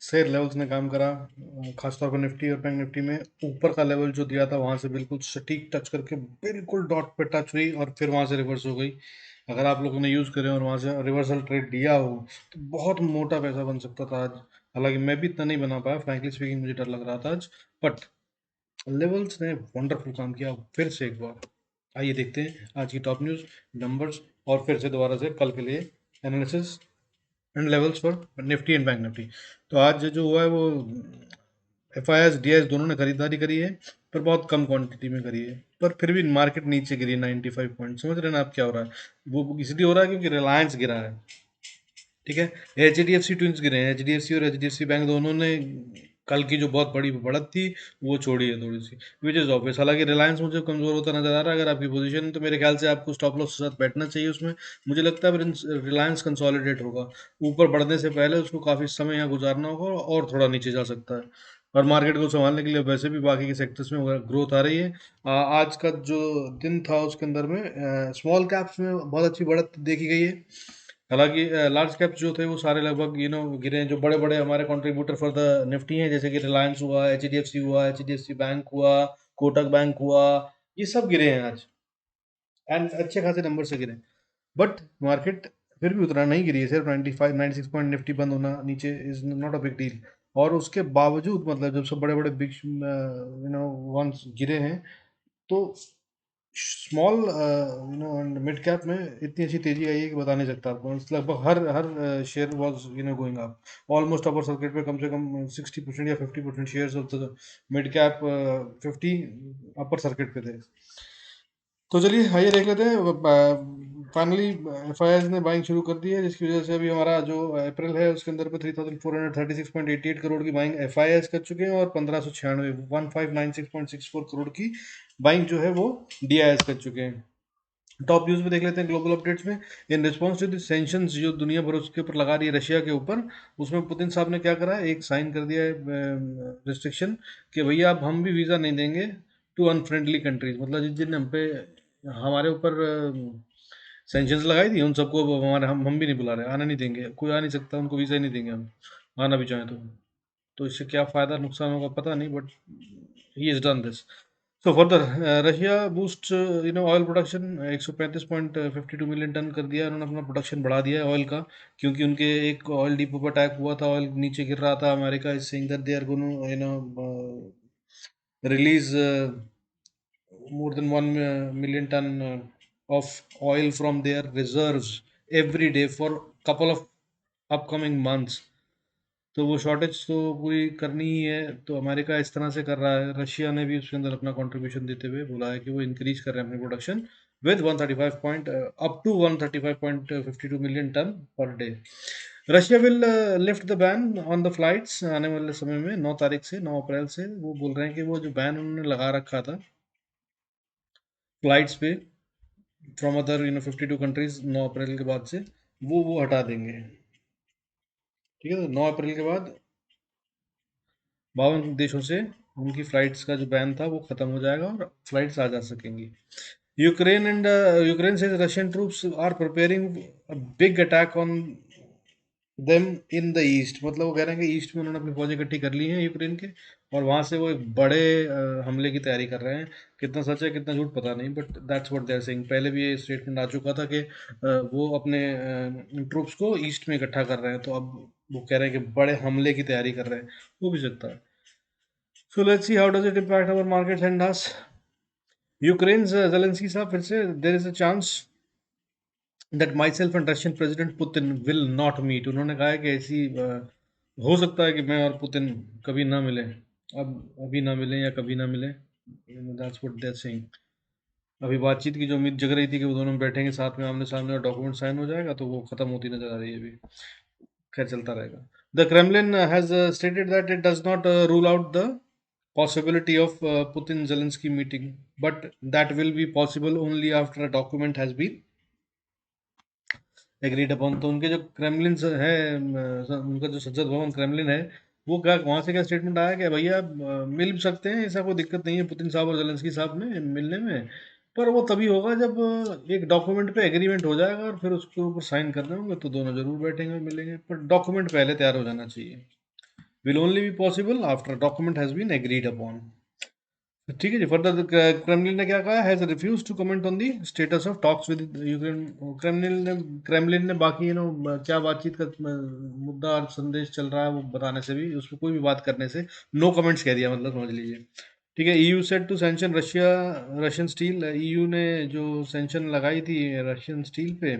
Share levels ने काम करा, खासतौर पर निफ्टी और बैंक निफ्टी में ऊपर का लेवल जो दिया था वहां से बिल्कुल सटीक टच करके बिल्कुल डॉट पे टच हुई और फिर वहां से रिवर्स हो गई। अगर आप लोगों ने यूज करे और वहां से रिवर्सल ट्रेड लिया हो तो बहुत मोटा पैसा बन सकता था आज। हालांकि मैं भी इतना नहीं बना पाया, फ्रैंकली स्पीकिंग मुझे डर लग रहा था आज। बट लेवल्स ने वंडरफुल काम किया फिर से एक बार। आइए देखते हैं आज की टॉप न्यूज़, नंबर्स, और फिर से दोबारा से कल के लिए analysis and levels for Nifty and bank Nifty. तो आज जो हुआ है वो F I S D S दोनों ने खरीदारी करी है, पर बहुत कम क्वांटिटी में करी है। पर फिर भी मार्केट नीचे गिरी 95 पॉइंट। समझ रहे हैं ना आप क्या हो रहा है? वो इसलिए हो रहा है क्योंकि रिलायंस गिरा है। ठीक है, H D F C twins गिरे हैं, एच डी एफ सी और H D F C bank दोनों ने कल की जो बहुत बड़ी बढ़त थी वो छोड़ी है थोड़ी सी, विच इज़ ऑब्वियस। हालांकि रिलायंस मुझे कमजोर होता नजर आ रहा है। अगर आपकी पोजीशन है तो मेरे ख्याल से आपको स्टॉप लॉस के साथ बैठना चाहिए उसमें। मुझे लगता है रिलायंस कंसोलिडेट होगा, ऊपर बढ़ने से पहले उसको काफ़ी समय यहाँ गुजारना होगा और थोड़ा नीचे जा सकता है। और मार्केट को संभालने के लिए वैसे भी बाकी के सेक्टर्स में ग्रोथ आ रही है। आज का जो दिन था उसके अंदर में स्मॉल कैप्स में बहुत अच्छी बढ़त देखी गई है। हालांकि लार्ज कैप्स जो थे वो सारे लगभग गिरे हैं। जो बड़े बड़े हमारे कंट्रीब्यूटर फॉर द निफ्टी हैं, जैसे कि रिलायंस हुआ, एच डी एफ सी हुआ, H D F C bank हुआ, कोटक बैंक हुआ, ये सब गिरे हैं आज, एंड अच्छे खासे नंबर से गिरे। बट मार्केट फिर भी उतना नहीं गिरी है, सिर्फ 95 96 पॉइंट निफ्टी बंद होना नीचे is not a big deal. और उसके बावजूद मतलब जब सब बड़े बड़े बिग वंस गिरे हैं, तो स्मॉल एंड मिड कैप में इतनी अच्छी तेजी आई है कि बता नहीं सकता आपको। लगभग हर हर share was going up almost. Upper circuit पे कम से कम 60% या 50% shares of the mid cap 50 upper circuit पे थे। तो चलिए आइए देख लेते हैं। फाइनली एफ आई ने बाइंग शुरू कर दी है, जिसकी वजह से अभी हमारा जो अप्रैल है उसके अंदर पे 3436.88 करोड़ की बाइंग एफ आई कर चुके हैं, और 1596 1596.64 करोड़ की बाइंग जो है वो डी आई कर चुके हैं। टॉप न्यूज में देख लेते हैं ग्लोबल अपडेट्स में। In response to the sanctions जो दुनिया भर उसके ऊपर लगा रही है रशिया के ऊपर, उसमें पुतिन साहब ने क्या करा है, एक साइन कर दिया है रिस्ट्रिक्शन कि भैया अब हम भी वीज़ा नहीं देंगे टू अनफ्रेंडली कंट्रीज। मतलब जिन जिन हम पे हमारे ऊपर सेंक्शंस लगाई थी उन सबको अब हमारे हम भी नहीं बुला रहे, आना नहीं देंगे, कोई आ नहीं सकता, उनको वीज़ा ही नहीं देंगे हम, आना भी चाहें तो इससे क्या फ़ायदा नुकसान होगा पता नहीं, but he is done this. So further Russia boost oil production 135.52 million ton कर दिया उन्होंने, अपना प्रोडक्शन बढ़ा दिया है ऑयल का, क्योंकि उनके एक ऑयल डिपो पर अटैक हुआ था, ऑयल नीचे गिर रहा था। America is saying that they are gonna release more than 1 million ton of oil from their reserves every day for couple of upcoming months। तो वो शॉर्टेज तो पूरी करनी ही है। तो अमेरिका इस तरह से कर रहा है, रशिया ने भी उसके अंदर अपना कंट्रीब्यूशन देते हुए बोला है कि वो इंक्रीज कर रहे हैं अपनी production with 135 point up to 135.52 million ton per day. Russia will lift the ban on the flights आने वाले समय में, 9 तारीख से, 9 अप्रैल से वो बोल रहे हैं कि वो जो बैन उन्होंने लगा रखा था फ्लाइट्स पे फ्रॉम अदर 52 कंट्रीज 9 अप्रैल के बाद से, वो हटा देंगे। ठीक है, तो 9 अप्रैल के बाद 52 देशों से उनकी फ्लाइट्स का जो बैन था वो खत्म हो जाएगा और फ्लाइट्स आ जा सकेंगी। यूक्रेन से Russian troops are preparing a big attack on them in the east. मतलब वो कह रहे हैं कि ईस्ट में उन्होंने अपनी फौजें इकट्ठी कर ली हैं यूक्रेन के, और वहां से वो एक बड़े हमले की तैयारी कर रहे हैं। कितना सच है कितना झूठ पता नहीं, but that's what they are saying. पहले भी ये स्टेटमेंट आ चुका था कि वो अपने ट्रूप्स को ईस्ट में इकट्ठा कर रहे हैं, तो अब वो कह रहे हैं कि बड़े हमले की तैयारी कर रहे हैं। वो भी सकता है। So let's see how does it impact our markets and us. Ukraine Zelensky साहब फिर से, there is a chance that myself and Russian president Putin will not meet. उन्होंने कहा है कि ऐसी हो सकता है कि मैं और पुतिन कभी ना मिलें, अब अभी ना मिलें या कभी ना मिलें। That's what they are saying. अभी बातचीत की जो उम्मीद जग रही थी कि वो दोनों बैठेंगे साथ में आमने सामने और डॉक्यूमेंट साइन हो जाएगा, तो वो खत्म होती नजर आ रही है अभी। खैर चलता रहेगा। The Kremlin has stated that it does not rule out the possibility of Putin Zelensky meeting, but that will be possible only after a document has been agreed upon. तो उनके जो क्रेमलिन है, उनका जो संसद भवन क्रेमलिन है, वो क्या वहां से क्या स्टेटमेंट आया कि भैया मिल भी सकते हैं, ऐसा कोई दिक्कत नहीं है पुतिन साहब और जेलेंस्की साहब में मिलने में, पर वो तभी होगा जब एक डॉक्यूमेंट पे एग्रीमेंट हो जाएगा और फिर उसके ऊपर साइन करने होंगे, तो दोनों जरूर बैठेंगे और मिलेंगे, पर डॉक्यूमेंट पहले तैयार हो जाना चाहिए। will only be possible after a document has been agreed upon. ठीक है जी। फर्दर क्रेमलिन ने क्या कहा, has refused to comment on the status of talks with Ukraine. Kremlin ने बाकी क्या बातचीत का मुद्दा और संदेश चल रहा है वो बताने से भी, उस पर कोई भी बात करने से नो कमेंट्स कह दिया, मतलब समझ लीजिए। ठीक है। EU set to sanction Russian steel. EU ने जो सैंक्शन लगाई थी रशियन स्टील पे,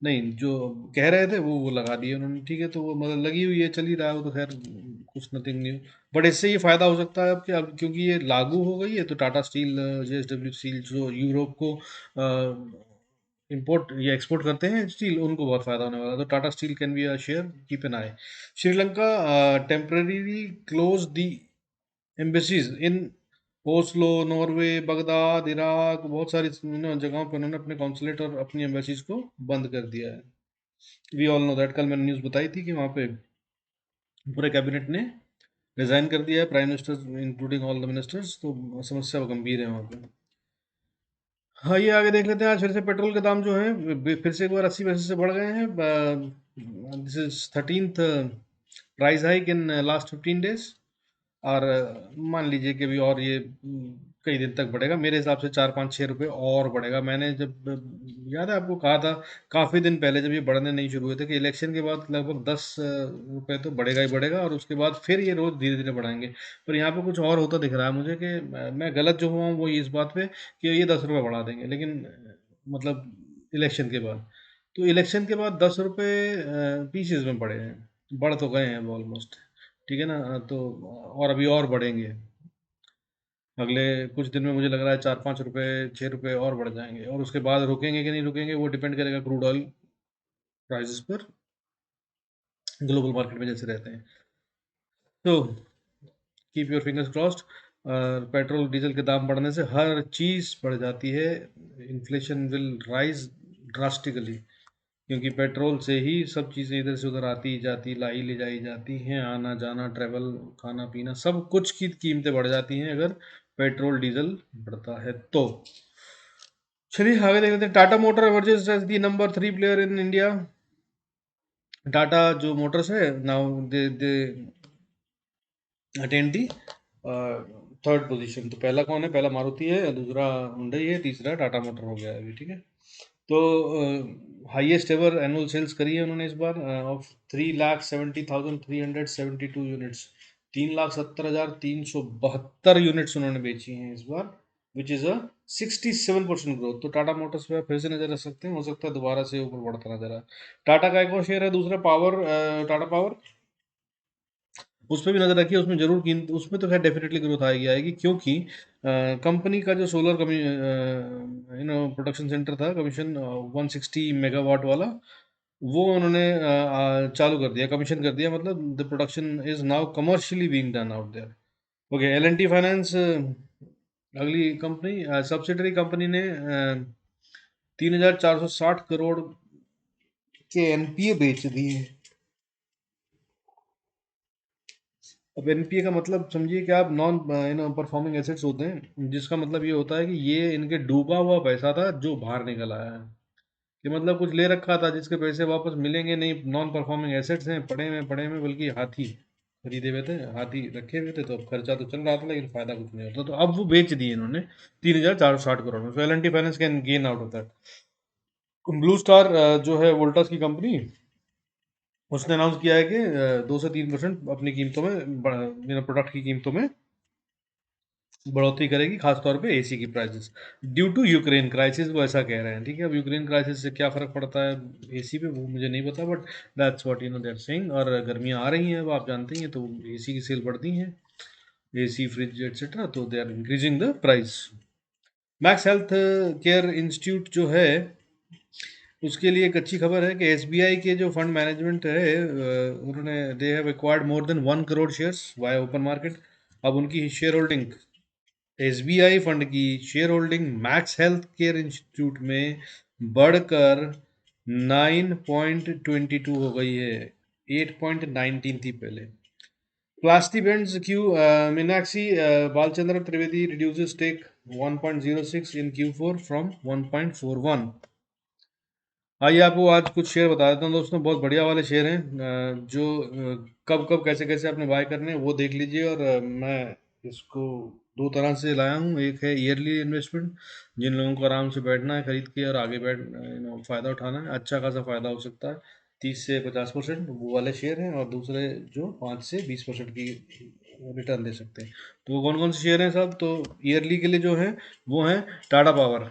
नहीं जो कह रहे थे वो लगा दिए उन्होंने। ठीक है। तो वो मतलब लगी हुई है, चल ही रहा है वो, तो खैर कुछ नथिंग न्यू। बट इससे ये फायदा हो सकता है आपके, अब क्योंकि ये लागू हो गई है तो टाटा स्टील, जेएसडब्ल्यू स्टील जो यूरोप को इंपोर्ट या एक्सपोर्ट करते हैं स्टील, उनको बहुत फायदा होने वाला है। तो Tata steel can be a share, keep an I. Sri Lanka temporarily close the embassies in Oslo, Norway, Baghdad, Iraq, बहुत सारी जगहों पर उन्होंने अपने कॉन्सुलेट और अपनी एम्बेसीज को बंद कर दिया है। वी ऑल नो दैट, कल मैंने न्यूज़ बताई थी कि वहाँ पे पूरे कैबिनेट ने रिजाइन कर दिया है, prime minister including all the ministers. तो समस्या गंभीर है वहाँ पे। हाँ, ये आगे देख लेते हैं। आज फिर से पेट्रोल के दाम जो हैं फिर से एक बार 80 पैसे से बढ़ गए हैं। This is 13th price hike in last 15 days. और मान लीजिए कि अभी और ये कई दिन तक बढ़ेगा, मेरे हिसाब से 4 5 6 रुपए और बढ़ेगा। मैंने जब याद है आपको कहा था काफ़ी दिन पहले जब ये बढ़ने नहीं शुरू हुए थे कि इलेक्शन के बाद लगभग 10 रुपए तो बढ़ेगा ही बढ़ेगा, और उसके बाद फिर ये रोज़ धीरे धीरे बढ़ाएंगे। पर यहाँ पे कुछ और होता दिख रहा है मुझे कि मैं गलत जो हुआ हूँ वो इस बात पे कि ये 10 रुपये बढ़ा देंगे, लेकिन मतलब इलेक्शन के बाद, तो इलेक्शन के बाद 10 रुपये पीसेज में बढ़े हैं, बढ़ तो गए हैं ऑलमोस्ट। ठीक है ना। तो और अभी और बढ़ेंगे अगले कुछ दिन में, मुझे लग रहा है 4 5 रुपए 6 रुपए और बढ़ जाएंगे, और उसके बाद रुकेंगे कि नहीं रुकेंगे वो डिपेंड करेगा क्रूड ऑयल प्राइसेस पर, ग्लोबल मार्केट में जैसे रहते हैं। तो keep your fingers crossed. Petrol diesel के दाम बढ़ने से हर चीज़ बढ़ जाती है। इन्फ्लेशन विल राइज ड्रास्टिकली, क्योंकि पेट्रोल से ही सब चीज़ें इधर से उधर आती जाती लाई ले जाई जाती हैं, आना जाना ट्रैवल खाना पीना सब कुछ की कीमतें बढ़ जाती हैं अगर पेट्रोल डीजल बढ़ता है तो। चलिए आगे देख लेते हैं। Tata motor emerges as the number 3 player in India. Tata जो मोटर्स है now they attend the third position. तो पहला कौन है, पहला मारुति है, दूसरा हुंडई है, तीसरा टाटा मोटर हो गया है अभी। ठीक है। तो हाईएस्ट एवर एनुअल सेल्स करी है उन्होंने इस बार ऑफ 3,70,372 यूनिट्स। 3,70,372 यूनिट्स उन्होंने बेची हैं इस बार, विच इज़ अ 67% ग्रोथ। तो टाटा मोटर्स पे आप फिर से नजर रख सकते हैं, हो सकता है दोबारा से ऊपर बढ़ता नजर आए। टाटा का एक और शेयर है दूसरा पावर, टाटा पावर, उस पर भी नजर रखिए। उसमें जरूर कीमत, उसमें तो खैर डेफिनेटली ग्रोथ आएगी आएगी, क्योंकि कंपनी का जो सोलर प्रोडक्शन सेंटर था कमीशन 160 मेगावाट वाला, वो उन्होंने चालू कर दिया, कमीशन कर दिया, मतलब the production is now commercially being done out there. Okay. L N T finance अगली कंपनी, सब्सिडरी कंपनी ने 3,460 करोड़ के एनपीए बेच दिए। अब एनपीए का मतलब समझिए कि आप नॉन परफॉर्मिंग एसेट्स होते हैं, जिसका मतलब ये होता है कि ये इनके डूबा हुआ पैसा था जो बाहर निकल आया है, कि मतलब कुछ ले रखा था जिसके पैसे वापस मिलेंगे नहीं, नॉन परफॉर्मिंग एसेट्स हैं, पड़े में बल्कि हाथी खरीदे हुए थे, हाथी रखे हुए थे, तो अब खर्चा तो चल रहा था लेकिन फायदा कुछ नहीं होता, तो अब वो बेच दिए इन्होंने 3,460 करोड़ में। L N T finance can gain out of that. Blue star जो है वोल्टास की कंपनी, उसने अनाउंस किया है कि 2 से 3% अपनी कीमतों में प्रोडक्ट की कीमतों में बढ़ोतरी करेगी, खासतौर पे एसी की prices due to Ukraine crisis, वो ऐसा कह रहे हैं। ठीक है। अब यूक्रेन क्राइसिस से क्या फर्क पड़ता है एसी पे वो मुझे नहीं पता, but that's what they are saying. और गर्मियाँ आ रही हैं अब आप जानते ही हैं, तो एसी की सेल बढ़ती हैं, एसी फ्रिज एटसेट्रा, तो they are increasing the price. Max health care institute जो है उसके लिए एक अच्छी खबर है कि एसबीआई के जो फंड मैनेजमेंट है उन्होंने they have acquired more than 1 crore shares via open market. अब उनकी शेयर होल्डिंग, एसबीआई फंड की share holding Max health care Institute में बढ़कर 9.22 हो गई है, 8.19 थी पहले। Plastiblends Q Meenakshi Balchandra Trivedi reduces stake 1.06 in Q4 from 1.41। आइए आपको आज कुछ शेयर बता देता हूँ दोस्तों, बहुत बढ़िया वाले शेयर हैं, जो कब कब कैसे कैसे आपने बाय करने हैं वो देख लीजिए। और मैं इसको दो तरह से लाया हूँ। एक है ईयरली इन्वेस्टमेंट, जिन लोगों को आराम से बैठना है खरीद के और आगे बैठ फ़ायदा उठाना है, अच्छा खासा फ़ायदा हो सकता है 30 से 50%, वो वाले शेयर हैं। और दूसरे जो 5 से 20% की रिटर्न दे सकते हैं। तो वो कौन कौन से शेयर हैं साहब? तो ईयरली के लिए जो है वो है टाटा पावर।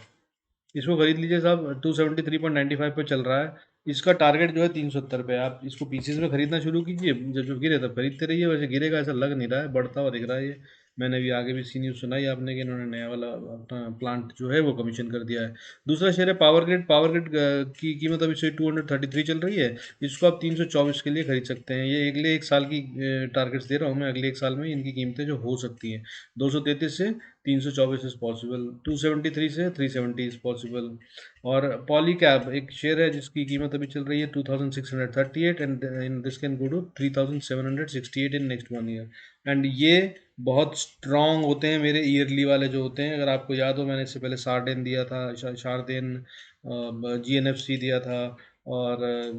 इसको खरीद लीजिए साहब, 273.95 पे चल रहा है। इसका टारगेट जो है 370 पे। आप इसको पीसीज में खरीदना शुरू कीजिए, जब जब गिरे तब खरीदते रहिए। वैसे गिरेगा ऐसा लग नहीं रहा है, बढ़ता हुआ दिख रहा है ये। मैंने अभी आगे भी सी न्यूज़ सुनाई आपने कि इन्होंने नया वाला अपना प्लांट जो है वो कमीशन कर दिया है। दूसरा शेयर है पावर ग्रिड। पावर ग्रिड की कीमत अभी से 233 चल रही है। इसको आप 324 के लिए खरीद सकते हैं। ये अगले एक साल की टारगेट्स दे रहा हूँ मैं, अगले एक साल में इनकी कीमतें जो हो सकती हैं 233 से 324 इज़ पॉसिबल, 273 से 370 इज़ पॉसिबल। और पॉलीकैब एक शेयर है जिसकी कीमत अभी चल रही है 2638, and in this can go to 3768 in next 1 year. And ये बहुत स्ट्रॉन्ग होते हैं मेरे ईयरली वाले जो होते हैं। अगर आपको याद हो, मैंने इससे पहले सार्डेन दिया था, शारदेन, जीएनएफसी दिया था। और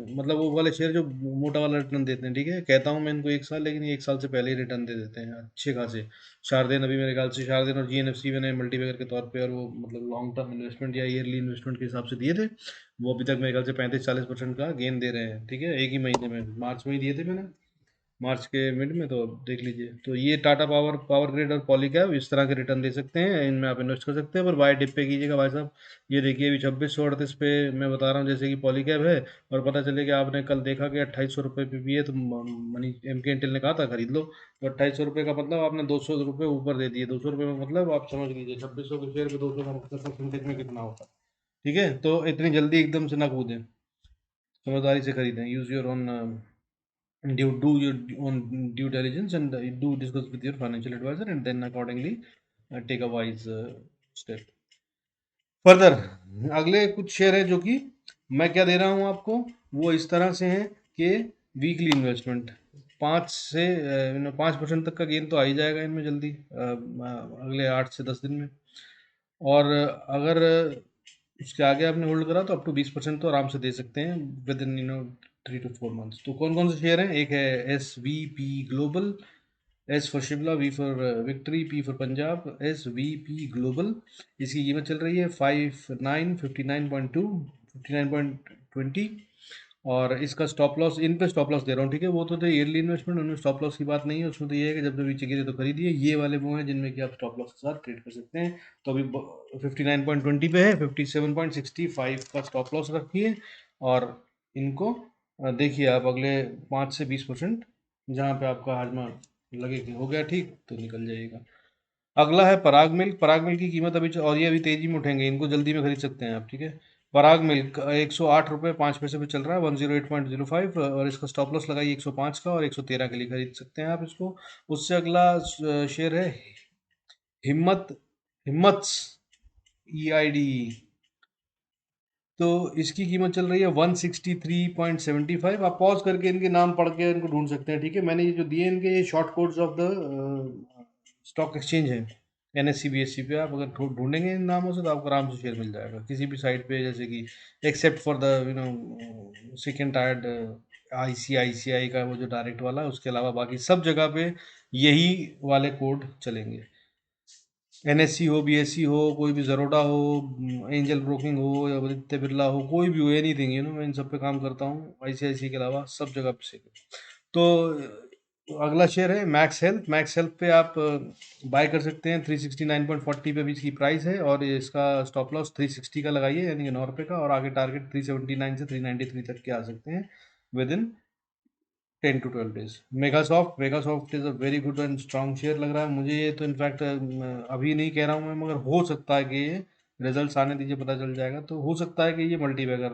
मतलब वो वाले शेयर जो मोटा वाला रिटर्न देते हैं, ठीक है, कहता हूँ मैं इनको एक साल, लेकिन ये एक साल से पहले ही रिटर्न दे देते हैं अच्छे खासे। शारदेन अभी मेरे ख्याल से, शारदेन और जीएनएफसी मैंने मल्टीबैगर के तौर पे और वो मतलब लॉन्ग टर्म इन्वेस्टमेंट या ईयरली इन्वेस्टमेंट के हिसाब से दिए थे। वो अभी तक मेरे ख्याल से 35-40% का गेन दे रहे हैं, ठीक है, एक ही महीने में, मार्च में ही दिए थे मैंने, मार्च के मिड में। तो अब देख लीजिए, तो ये टाटा पावर, पावर ग्रिड और पॉलीकैब इस तरह के रिटर्न दे सकते हैं, इनमें आप इन्वेस्ट कर सकते हैं। पर बाय डिप पे कीजिएगा भाई साहब। ये देखिए अभी 2638 पे मैं बता रहा हूँ, जैसे कि पॉलीकैब है, और पता चले कि आपने कल देखा कि 2800 रुपये पे भी है, तो मनी एम के इंटेल ने कहा था खरीद लो, तो 2800 रुपये का मतलब आपने 200 रुपये ऊपर दे दिए। 200 रुपये में मतलब आप समझ लीजिए 2600 के शेयर पे 200 का मतलब परसेंटेज में कितना होता है। ठीक है, तो इतनी जल्दी एकदम से ना कूदें, समझदारी से खरीदें। Use your own, do your own due diligence, and do discuss with your financial advisor, and then accordingly take a wise step further. अगले कुछ शेयर है जो कि मैं क्या दे रहा हूँ आपको, वो इस तरह से हैं कि वीकली इन्वेस्टमेंट 5% तक का गेन तो आ ही जाएगा इनमें जल्दी, अगले 8 से 10 दिन में। और अगर उसके आगे आपने होल्ड करा तो अप टू 20% तो आराम से दे सकते हैं विद इन 3 to 4 मंथ्स। तो कौन कौन से शेयर हैं? एक है S V P global, S for Shimla, V for victory, P for Punjab, S V P global. इसकी कीमत चल रही है 59.20। और इसका स्टॉप लॉस, इन पे स्टॉप लॉस दे रहा हूँ, ठीक है, वो तो थे ईयरली इन्वेस्टमेंट, उनमें स्टॉप लॉस की बात नहीं है। उसमें तो ये है कि जब जब नीचे गिरे तो खरीदिए। ये वाले वो हैं जिनमें कि आप स्टॉप लॉस के साथ ट्रेड कर सकते हैं। तो अभी 59.20 पे है, 57.65 का स्टॉप लॉस रखिए। और इनको देखिए आप अगले 5 से 20%, जहाँ पे आपका हाजमा लगे कि हो गया ठीक, तो निकल जाइएगा। अगला है पराग मिल्क। पराग मिल्क की कीमत अभी और ये अभी तेजी में उठेंगे, इनको जल्दी में खरीद सकते हैं आप, ठीक है। पराग मिल्क 108 रुपये 5 पैसे पे चल रहा है, 108.05, और इसका स्टॉप लॉस लगाइए 105 का, और 113 के लिए खरीद सकते हैं आप इसको। उससे अगला शेयर है हिम्मत, हिम्मत्स, EID। तो इसकी कीमत चल रही है 163.75। आप पॉज करके इनके नाम पढ़ के इनको ढूंढ सकते हैं, ठीक है। मैंने ये जो दिए इनके, ये short codes of the stock exchange है, NSE BSE पे। आप अगर ढूंढेंगे इन नामों से तो आपको आराम से शेयर मिल जाएगा किसी भी साइट पे, जैसे कि except for the second tired ICICI का वो जो डायरेक्ट वाला है, उसके अलावा बाकी सब जगह पे यही वाले कोड चलेंगे। NSE हो, BSE हो, कोई भी ज़रोडा हो, एंजल ब्रोकिंग हो, या आदित्य बिरला हो, कोई भी हो, एनीथिंग, मैं इन सब पे काम करता हूँ, ICICI के अलावा सब जगह पे से। तो अगला शेयर है मैक्स हेल्थ। मैक्स हेल्थ पे आप बाय कर सकते हैं 369.40 पे भी इसकी प्राइस है, और इसका स्टॉप लॉस 360 का लगाइए, यानी कि 9 रुपये का, और आगे टारगेट 379 से 393 तक के आ सकते हैं within 10 to 12 days. Megasoft, Megasoft is a very good and strong share लग रहा है मुझे ये तो। इनफैक्ट अभी नहीं कह रहा हूँ मैं, मगर हो सकता है कि ये रिजल्ट्स आने दीजिए, पता चल जाएगा, तो हो सकता है कि ये मल्टीबैगर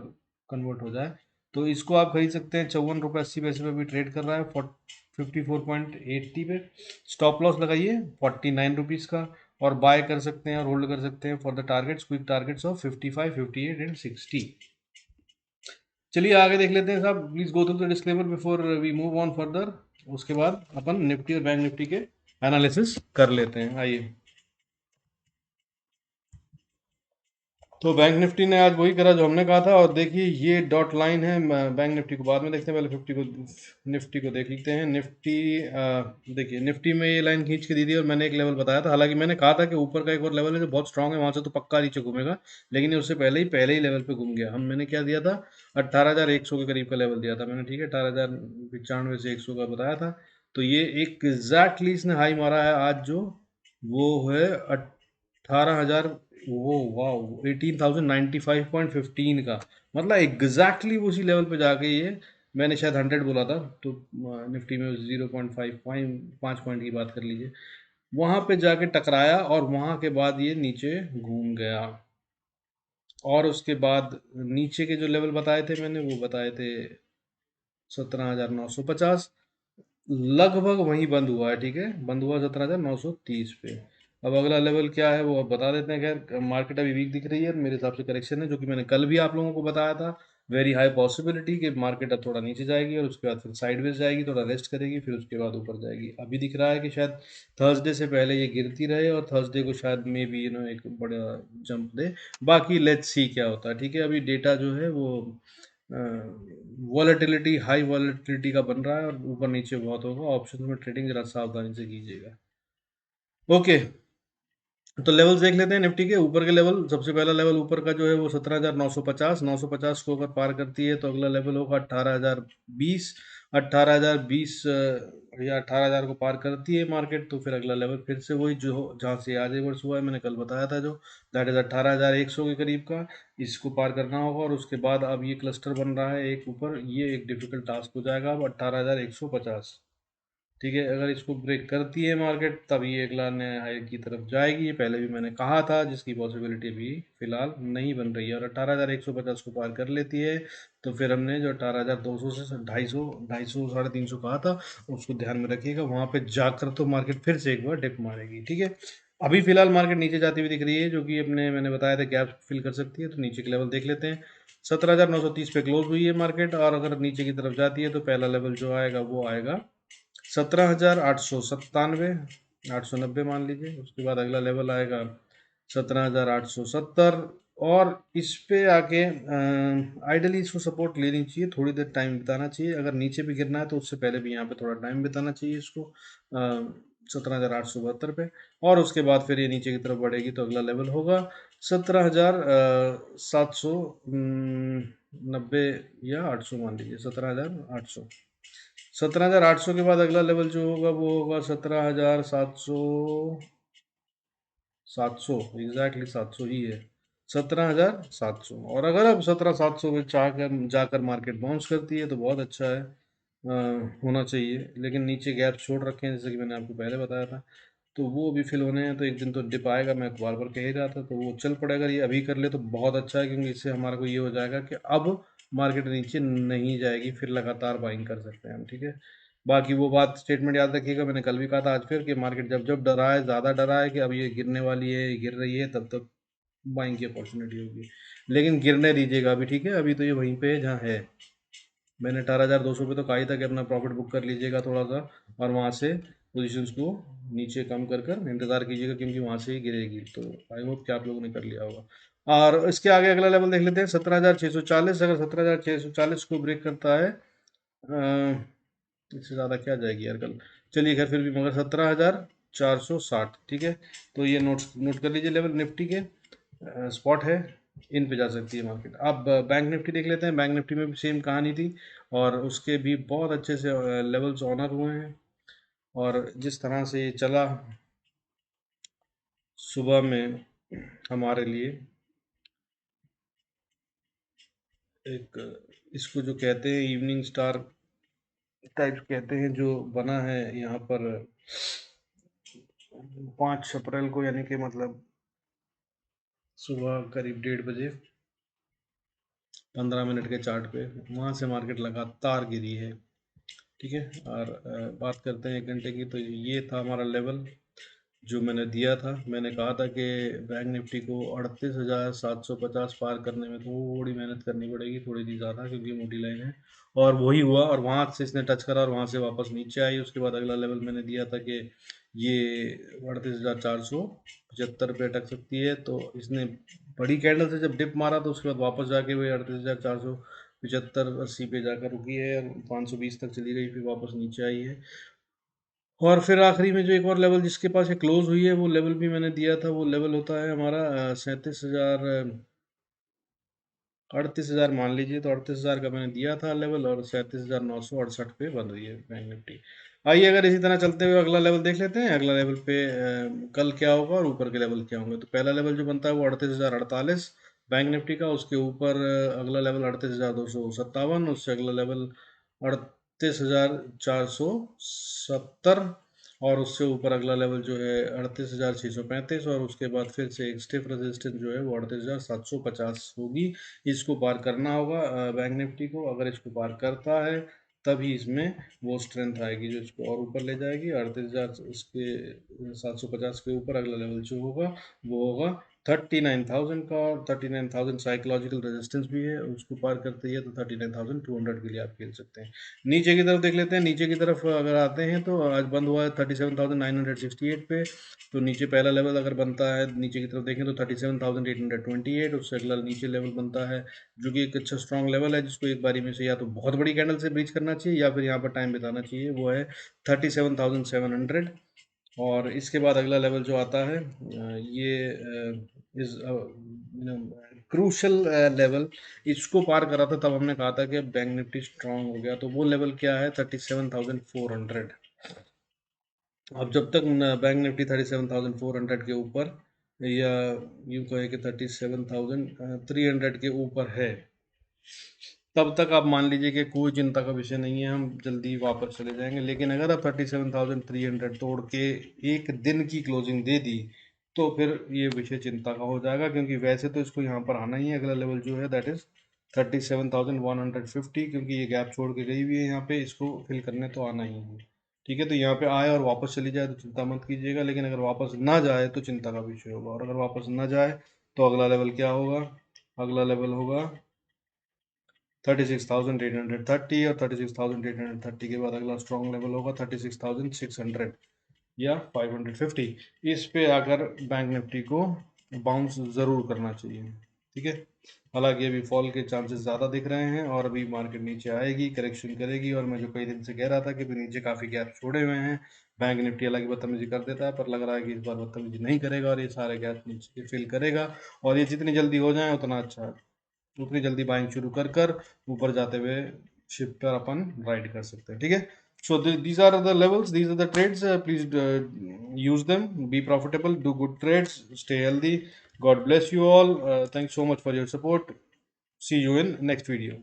कन्वर्ट हो जाए। तो इसको आप खरीद सकते हैं 54 रुपये 80 पैसे पे भी ट्रेड कर रहा है, 54.80 पे। स्टॉप लॉस लगाइए 49 रुपीज़ का, और बाय कर सकते हैं और होल्ड कर सकते हैं for the targets, quick targets of 55, 58 and 60। चलिए आगे देख लेते हैं साहब। Please go through the disclaimer before we move on further. उसके बाद अपन निफ्टी और बैंक निफ्टी के एनालिसिस कर लेते हैं, आइए। तो बैंक निफ्टी ने आज वही करा जो हमने कहा था, और देखिए ये डॉट लाइन है। बैंक निफ्टी को बाद में देखते हैं, पहले निफ्टी को देख लेते हैं। निफ्टी देखिए निफ्टी में ये लाइन खींच के दी थी और मैंने एक लेवल बताया था। हालांकि मैंने कहा था कि ऊपर का एक और लेवल है जो बहुत स्ट्रांग है, वहां से तो पक्का नीचे घूमेगा, लेकिन ये उससे पहले ही लेवल पे घूम गया। मैंने क्या दिया था, 18,100 के करीब का लेवल दिया था मैंने, ठीक है, 18,95 से 100 का बताया था। तो ये एक एग्जैक्टली इसने हाई मारा है आज, जो वो है 18,000, वो वाह 18,095.15 का, मतलब एग्जैक्टली उसी लेवल पे जाके ये, मैंने शायद 100 बोला था, तो निफ्टी में 0.5 5 पॉइंट की बात कर लीजिए, वहां पे जाके टकराया और वहां के बाद ये नीचे घूम गया। और उसके बाद नीचे के जो लेवल बताए थे मैंने, वो बताए थे 17,950, लगभग वहीं बंद हुआ है, ठीक है, बंद हुआ 17,930 पे। अब अगला लेवल क्या है वो अब बता देते हैं। खैर मार्केट अभी वीक दिख रही है, मेरे हिसाब से करेक्शन है, जो कि मैंने कल भी आप लोगों को बताया था। वेरी हाई पॉसिबिलिटी कि मार्केट अब थोड़ा नीचे जाएगी और उसके बाद फिर साइडवेज जाएगी, थोड़ा रेस्ट करेगी, फिर उसके बाद ऊपर जाएगी। अभी दिख रहा है कि शायद थर्सडे से पहले ये गिरती रहे और थर्सडे को शायद मे बी एक बड़ा जंप दे। बाकी लेट्स सी क्या होता है, ठीक है। अभी डेटा जो है वो वॉलेटिलिटी, हाई वॉलेटिलिटी का बन रहा है और ऊपर नीचे बहुत होगा। ऑप्शन में ट्रेडिंग जरा सावधानी से कीजिएगा। ओके, तो लेवल्स देख लेते हैं निफ्टी के ऊपर के लेवल। सबसे पहला लेवल ऊपर का जो है वो 17,950, 950 को अगर पार करती है तो अगला लेवल होगा 18,020। 18,020 या 18,000 को पार करती है मार्केट तो फिर अगला लेवल फिर से वही जो जहाँ से आज रिवर्स हुआ है, मैंने कल बताया था, जो दैट इज 18,100 के करीब का, इसको पार करना होगा। और उसके बाद अब ये क्लस्टर बन रहा है एक ऊपर, ये एक डिफिकल्ट टास्क हो जाएगा अब 18,150, ठीक है। अगर इसको ब्रेक करती है मार्केट तब ये अगला नया हाई की तरफ जाएगी, ये पहले भी मैंने कहा था, जिसकी पॉसिबिलिटी अभी फिलहाल नहीं बन रही है। और 18,150 को पार कर लेती है तो फिर हमने जो 18,200 से 250, 250 350 कहा था, उसको ध्यान में रखिएगा। वहां पे जाकर तो मार्केट फिर से एक बार डिप मारेगी, ठीक है। अभी फिलहाल मार्केट नीचे जाती हुई दिख रही है, जो कि मैंने बताया था गैप फिल कर सकती है। तो नीचे के लेवल देख लेते हैं। 17,930 पे क्लोज हुई है मार्केट, और अगर नीचे की तरफ जाती है तो पहला लेवल जो आएगा वो आएगा 17,897, 890 मान लीजिए। उसके बाद अगला लेवल आएगा 17,870, और इस पे आके आइडली इसको सपोर्ट लेनी चाहिए, थोड़ी देर टाइम बिताना चाहिए। अगर नीचे भी गिरना है तो उससे पहले भी यहाँ पे थोड़ा टाइम बिताना चाहिए इसको 17,872 पे। और उसके बाद फिर ये नीचे की तरफ बढ़ेगी तो अगला लेवल होगा 17,790 या 800 मान लीजिए, 17,800। 17,800 के बाद अगला लेवल जो होगा वो होगा 17,700, एग्जैक्टली 700 ही है, 17,700। और अगर अब 17,700 में चाहकर जाकर मार्केट बाउंस करती है तो बहुत अच्छा है, होना चाहिए। लेकिन नीचे गैप छोड़ रखे हैं, जैसे कि मैंने आपको पहले बताया था, तो वो भी फिल होने हैं। तो एक दिन तो डिप आएगा, मैं बार बार कह ही रहा था, तो वो चल पड़ेगा। ये अभी कर ले तो बहुत अच्छा है, क्योंकि इससे हमारा को ये हो जाएगा कि अब मार्केट नीचे नहीं जाएगी, फिर लगातार बाइंग कर सकते हैं हम, ठीक है। बाकी वो बात स्टेटमेंट याद रखिएगा, मैंने कल भी कहा था आज फिर, कि मार्केट जब जब डरा है, ज़्यादा डरा है कि अब ये गिरने वाली है, गिर रही है, तब तक बाइंग की अपॉर्चुनिटी होगी। लेकिन गिरने दीजिएगा अभी, ठीक है। अभी तो ये वहीं पे है जहाँ है। मैंने 18,200 पे तो कहा ही था कि अपना प्रॉफिट बुक कर लीजिएगा थोड़ा सा, और वहाँ से पोजीशंस को नीचे कम कर कर इंतज़ार कीजिएगा, क्योंकि वहाँ से ही गिरेगी। तो आई होप कि आप लोगों ने कर लिया होगा। और इसके आगे अगला लेवल देख लेते हैं 17,640। अगर 17,640 को ब्रेक करता है, इससे ज़्यादा क्या जाएगी यार कल, चलिए खैर फिर भी, मगर 17,460, ठीक है। तो ये नोट कर लीजिए लेवल निफ्टी के, स्पॉट है, इन पे जा सकती है मार्केट। अब बैंक निफ्टी देख लेते हैं। बैंक निफ्टी में भी सेम कहानी थी, और उसके भी बहुत अच्छे से लेवल्स ऑनर हुए हैं। और जिस तरह से ये चला सुबह में हमारे लिए, एक इसको जो कहते हैं इवनिंग स्टार टाइप कहते हैं, जो बना है यहाँ पर 5 अप्रैल को, यानी कि मतलब सुबह करीब 1:30 बजे 15 मिनट के चार्ट पे, वहाँ से मार्केट लगातार गिरी है, ठीक है। और बात करते हैं 1 घंटे की, तो ये था हमारा लेवल जो मैंने दिया था। मैंने कहा था कि बैंक निफ्टी को 38,750 पार करने में थोड़ी मेहनत करनी पड़ेगी, थोड़ी सी ज़्यादा, क्योंकि मोटी लाइन है। और वही हुआ, और वहाँ से इसने टच करा और वहाँ से वापस नीचे आई। उसके बाद अगला लेवल मैंने दिया था कि ये 38,475 पे अटक सकती है। तो इसने बड़ी कैंडल से जब डिप मारा तो उसके बाद वापस जाके वही 38,475-80 पे जाकर रुकी है, 520 तक चली गई, फिर वापस नीचे आई है। और फिर आखिरी में जो एक और लेवल जिसके पास ये क्लोज हुई है, वो लेवल भी मैंने दिया था, वो लेवल होता है हमारा 37,000, 38,000 मान लीजिए। तो 38,000 का मैंने दिया था लेवल, और 37,968 पे बन रही है बैंक निफ्टी। आइए अगर इसी तरह चलते हुए अगला लेवल देख लेते हैं, अगला लेवल पे कल क्या होगा और ऊपर के लेवल क्या होंगे। तो पहला लेवल जो बनता है वो 38,048 बैंक निफ्टी का, उसके ऊपर अगला लेवल 38,257, उससे अगला लेवल 38,470, और उससे ऊपर अगला लेवल जो है 38,635, और उसके बाद फिर से एक स्टिफ रेजिस्टेंस जो है वो 38,750 होगी। इसको पार करना होगा बैंक निफ्टी को। अगर इसको पार करता है तभी इसमें वो स्ट्रेंथ आएगी जो इसको और ऊपर ले जाएगी। 38,000 इसके 750 के ऊपर अगला लेवल जो होगा वो होगा 39,000 का। 39,000 साइकोलॉजिकल रेजिस्टेंस भी है, उसको पार करते ही है तो 39,200 के लिए आप खेल सकते हैं। नीचे की तरफ देख लेते हैं। नीचे की तरफ अगर आते हैं तो आज बंद हुआ है 37,968 पे। तो नीचे पहला लेवल अगर बनता है, नीचे की तरफ देखें तो 37,828, उससे अगला नीचे लेवल बनता है जो कि एक अच्छा स्ट्रॉन्ग लेवल है, जिसको एक बारी में से या तो बहुत बड़ी कैंडल से ब्रीच करना चाहिए या फिर यहाँ पर टाइम बिताना चाहिए, वो है 37,700। और इसके बाद अगला लेवल जो आता है ये इस क्रूशल लेवल, इसको पार करा था तब हमने कहा था कि बैंक निफ्टी स्ट्रांग हो गया। तो वो लेवल क्या है 37,400। अब जब तक बैंक निफ्टी 37,400 के ऊपर, या यूं कहें कि 37,300 के ऊपर है, तब तक आप मान लीजिए कि कोई चिंता का विषय नहीं है, हम जल्दी वापस चले जाएंगे। लेकिन अगर आप 37,300 तोड़ के एक दिन की क्लोजिंग दे दी तो फिर ये विषय चिंता का हो जाएगा, क्योंकि वैसे तो इसको यहाँ पर आना ही है। अगला लेवल जो है दैट इज 37,150, क्योंकि ये गैप छोड़ के गई हुई है यहाँ पे, इसको फिल करने तो आना ही है। ठीक है, तो यहाँ पे आए और वापस चली जाए तो चिंता मत कीजिएगा, लेकिन अगर वापस ना जाए तो चिंता का विषय होगा। और अगर वापस ना जाए तो अगला लेवल क्या होगा, अगला लेवल होगा 36,830, और 36,830 के बाद अगला स्ट्रॉन्ग लेवल होगा 36,600 या 550। इस पे आकर बैंक निफ्टी को बाउंस ज़रूर करना चाहिए। ठीक है, हालांकि अभी फॉल के चांसेस ज़्यादा दिख रहे हैं और अभी मार्केट नीचे आएगी, करेक्शन करेगी। और मैं जो कई दिन से कह रहा था कि भी नीचे काफ़ी गैप छोड़े हुए हैं, बैंक निफ्टी हालांकि बदतमीजी कर देता है, पर लग रहा है कि इस बार बदतमीजी नहीं करेगा और ये सारे गैप नीचे फिल करेगा। और ये जितनी जल्दी हो जाए उतना अच्छा है, उतनी जल्दी बाइंग शुरू कर कर ऊपर जाते हुए शिप पर अपन राइड कर सकते हैं। ठीक है, so these are the levels, these are the trades, please use them, be profitable, do good trades, stay healthy. God bless you all. Thanks so much for your support. See you in next video.